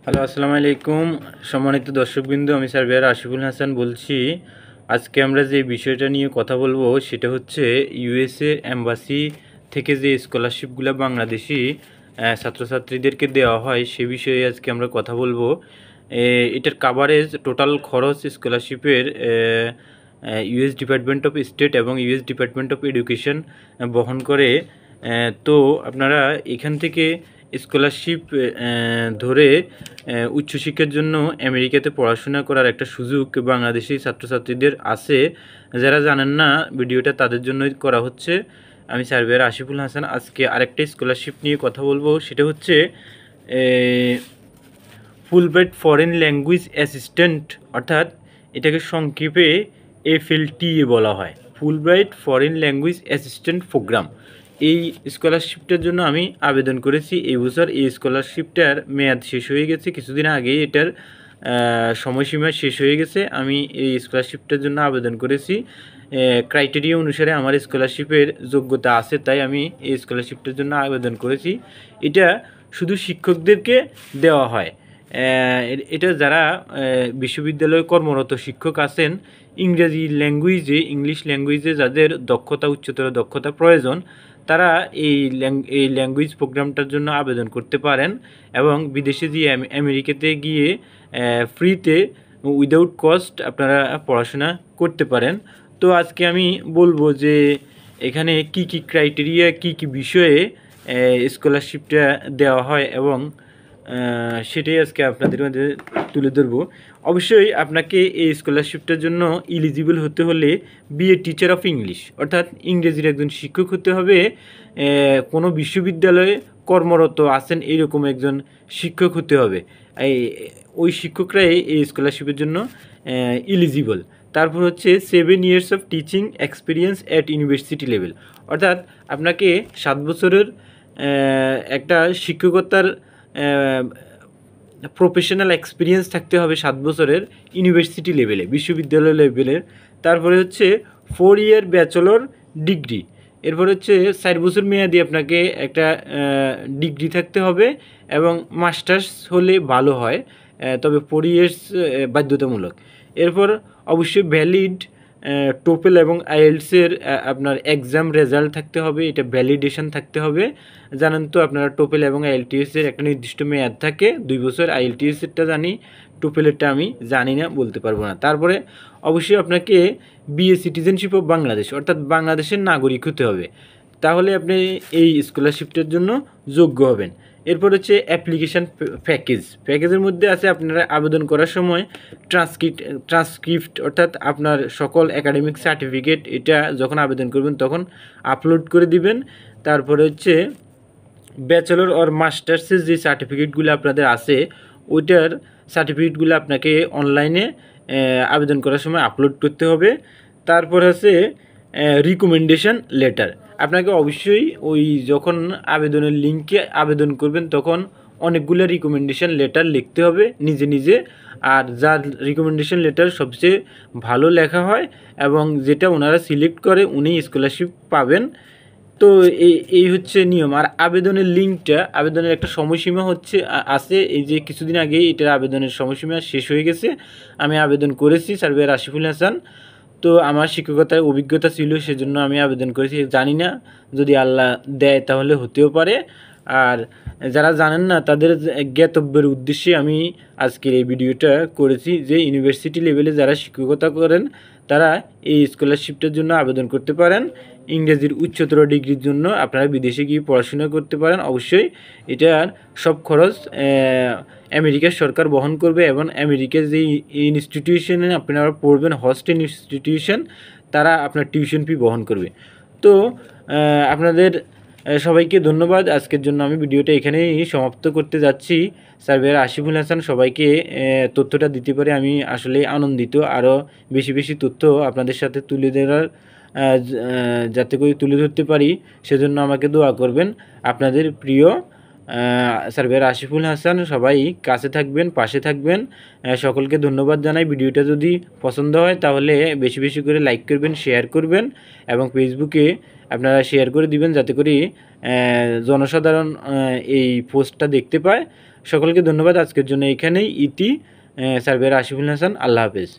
Hello, আসসালামু আলাইকুম। সম্মানিত দর্শকবৃন্দ, আমি সার্ভেয়ার আশিফুল হাসান বলছি। আজকে আমরা যে বিষয়টা নিয়ে কথা বলবো সেটা হচ্ছে ইউএসএ এম্বাসি থেকে যে স্কলারশিপগুলো বাংলাদেশি ছাত্রছাত্রীদেরকে দেওয়া হয় সে বিষয়ে আজকে আমরা কথা বলবো। এটার কাভারেজ, টোটাল খরচ স্কলারশিপের ইউএস ডিপার্টমেন্ট অফ স্টেট এবং ইউএস ডিপার্টমেন্ট অফ এডুকেশন বহন করে। তো আপনারা এখান থেকে স্কলারশিপ ধরে উচ্চশিক্ষার জন্য আমেরিকাতে পড়াশোনা করার একটা সুযোগ বাংলাদেশি ছাত্রছাত্রীদের আছে। যারা জানেন না, ভিডিওটা তাদের জন্যই করা হচ্ছে। আমি সার্ভেয়ার আশিফুল হাসান। আজকে আরেকটা স্কলারশিপ নিয়ে কথা বলবো, সেটা হচ্ছে ফুলব্রাইট ফরেন ল্যাঙ্গুয়েজ অ্যাসিস্ট্যান্ট, অর্থাৎ এটাকে সংক্ষেপে এফএলটিএ বলা হয়, Fulbright foreign language assistant programme. এই স্কলারশিপটার জন্য আমি আবেদন করেছি এই বছর। এই স্কলারশিপটার মেয়াদ শেষ হয়ে গেছে কিছুদিন আগেই, এটার সময়সীমা শেষ হয়ে গেছে। আমি এই স্কলারশিপটার জন্য আবেদন করেছি। ক্রাইটেরিয়া অনুসারে আমার স্কলারশিপের যোগ্যতা আছে, তাই আমি এই স্কলারশিপটার জন্য আবেদন করেছি। এটা শুধু শিক্ষকদেরকে দেওয়া হয়। এটা যারা বিশ্ববিদ্যালয়ে কর্মরত শিক্ষক আছেন, ইংরেজি ল্যাঙ্গুয়েজে, ইংলিশ ল্যাঙ্গুয়েজে যাদের দক্ষতা, উচ্চতর দক্ষতা প্রয়োজন, তারা এই ল্যাঙ্গুয়েজ প্রোগ্রামটার জন্য আবেদন করতে পারেন এবং বিদেশে গিয়ে আমেরিকাতে গিয়ে ফ্রিতে, উইদাউট কস্ট আপনারা পড়াশোনা করতে পারেন। তো আজকে আমি বলবো যে এখানে কি কি ক্রাইটেরিয়া, কি কি বিষয়ে স্কলারশিপটা দেওয়া হয় এবং সেটাই আজকে আপনাদের মধ্যে তুলে ধরবো। অবশ্যই আপনাকে এই স্কলারশিপটার জন্য ইলিজিবল হতে হলে বিএ টিচার অফ ইংলিশ, অর্থাৎ ইংরেজির একজন শিক্ষক হতে হবে। কোনো বিশ্ববিদ্যালয়ে কর্মরত আছেন এইরকম একজন শিক্ষক হতে হবে। ওই শিক্ষকরাই এই স্কলারশিপের জন্য ইলিজিবল। তারপর হচ্ছে 7 years of teaching experience at university level, অর্থাৎ আপনাকে 7 বছরের একটা শিক্ষকতার প্রফেশনাল এক্সপিরিয়েন্স থাকতে হবে 7 বছরের, ইউনিভার্সিটি লেভেলে, বিশ্ববিদ্যালয় লেভেলের। তারপরে হচ্ছে 4 year ব্যাচেলর ডিগ্রি। এরপর হচ্ছে 4 বছর মেয়াদি আপনাকে একটা ডিগ্রি থাকতে হবে এবং মাস্টার্স হলে ভালো হয়, তবে 4 years বাধ্যতামূলক। এরপর অবশ্যই ভ্যালিড টোফেল এবং আইএলটিএসের আপনার এক্সাম রেজাল্ট থাকতে হবে, এটা ভ্যালিডেশন থাকতে হবে। জানেন তো আপনারা, টোফেল এবং আইএলটিএসের একটা নির্দিষ্ট মেয়াদ থাকে 2 বছর। আইএলটিএসেরটা জানি, টোফেলেরটা আমি জানি না, বলতে পারবো না। তারপরে অবশ্যই আপনাকে বিএ সিটিজেনশিপ অফ বাংলাদেশ, অর্থাৎ বাংলাদেশের নাগরিক হতে হবে, তাহলে আপনি এই স্কলারশিপটার জন্য যোগ্য হবেন। এরপর হচ্ছে অ্যাপ্লিকেশান প্যাকেজের মধ্যে আছে আপনারা আবেদন করার সময় ট্রান্সক্রিপ্ট, অর্থাৎ আপনার সকল একাডেমিক সার্টিফিকেট, এটা যখন আবেদন করবেন তখন আপলোড করে দিবেন। তারপরে হচ্ছে ব্যাচেলর অর মাস্টার্সের যে সার্টিফিকেটগুলো আপনাদের আছে, ওইটার সার্টিফিকেটগুলো আপনাকে অনলাইনে আবেদন করার সময় আপলোড করতে হবে। তারপর আছে রিকমেন্ডেশন লেটার। আপনাকে অবশ্যই ওই যখন আবেদনের লিঙ্কে আবেদন করবেন তখন অনেকগুলো রিকমেন্ডেশন লেটার লিখতে হবে নিজে নিজে, আর যার রিকমেন্ডেশন লেটার সবচেয়ে ভালো লেখা হয় এবং যেটা ওনারা সিলেক্ট করে উনি স্কলারশিপ পাবেন। তো এই হচ্ছে নিয়ম। আর আবেদনের লিঙ্কটা, আবেদনের একটা সময়সীমা হচ্ছে আছে, এই যে কিছুদিন আগেই এটার আবেদনের সময়সীমা শেষ হয়ে গেছে। আমি আবেদন করেছি, সার্ভেয়ার আশিফুল হাসান। তো আমার শিক্ষকতার অভিজ্ঞতা ছিল, সেজন্য আমি আবেদন করেছি। জানি না, যদি আল্লাহ দেয় তাহলে হতেও পারে। আর যারা জানেন না তাদের জ্ঞাতব্যের উদ্দেশ্যে আমি আজকের এই ভিডিওটা করেছি, যে ইউনিভার্সিটি লেভেলে যারা শিক্ষকতা করেন তারা এই স্কলারশিপটার জন্য আবেদন করতে পারেন। ইংরেজির উচ্চতর ডিগ্রির জন্য আপনারা বিদেশে গিয়ে পড়াশোনা করতে পারেন। অবশ্যই এটার সব খরচ আমেরিকার সরকার বহন করবে এবং আমেরিকার যে ইনস্টিটিউশনে আপনারা পড়বেন, হোস্ট ইনস্টিটিউশন, তারা আপনার টিউশন ফি বহন করবে। তো আপনাদের সবাইকে ধন্যবাদ। আজকের জন্য আমি ভিডিওটা এখানেই সমাপ্ত করতে যাচ্ছি। সার্ভেয়ার আশিফুল হাসান, সবাইকে তথ্যটা দিতে পারে আমি আসলে আনন্দিত। আরও বেশি বেশি তথ্য আপনাদের সাথে তুলে ধরার, যাতে করে তুলে ধরতে পারি, সেজন্য আমাকে দোয়া করবেন। আপনাদের প্রিয় সার্ভেয়ার আশিফুল হাসান। সবাই কাছে থাকবেন, পাশে থাকবেন। সকলকে ধন্যবাদ জানাই। ভিডিওটা যদি পছন্দ হয় তাহলে বেশি বেশি করে লাইক করবেন, শেয়ার করবেন এবং ফেসবুকে আপনারা শেয়ার করে দিবেন, যাতে করে জনসাধারণ এই পোস্টটা দেখতে পায়। সকলকে ধন্যবাদ। আজকের জন্য এখানেই ইতি। সার্ভেয়ার আশিফুল হাসান। আল্লাহ হাফেজ।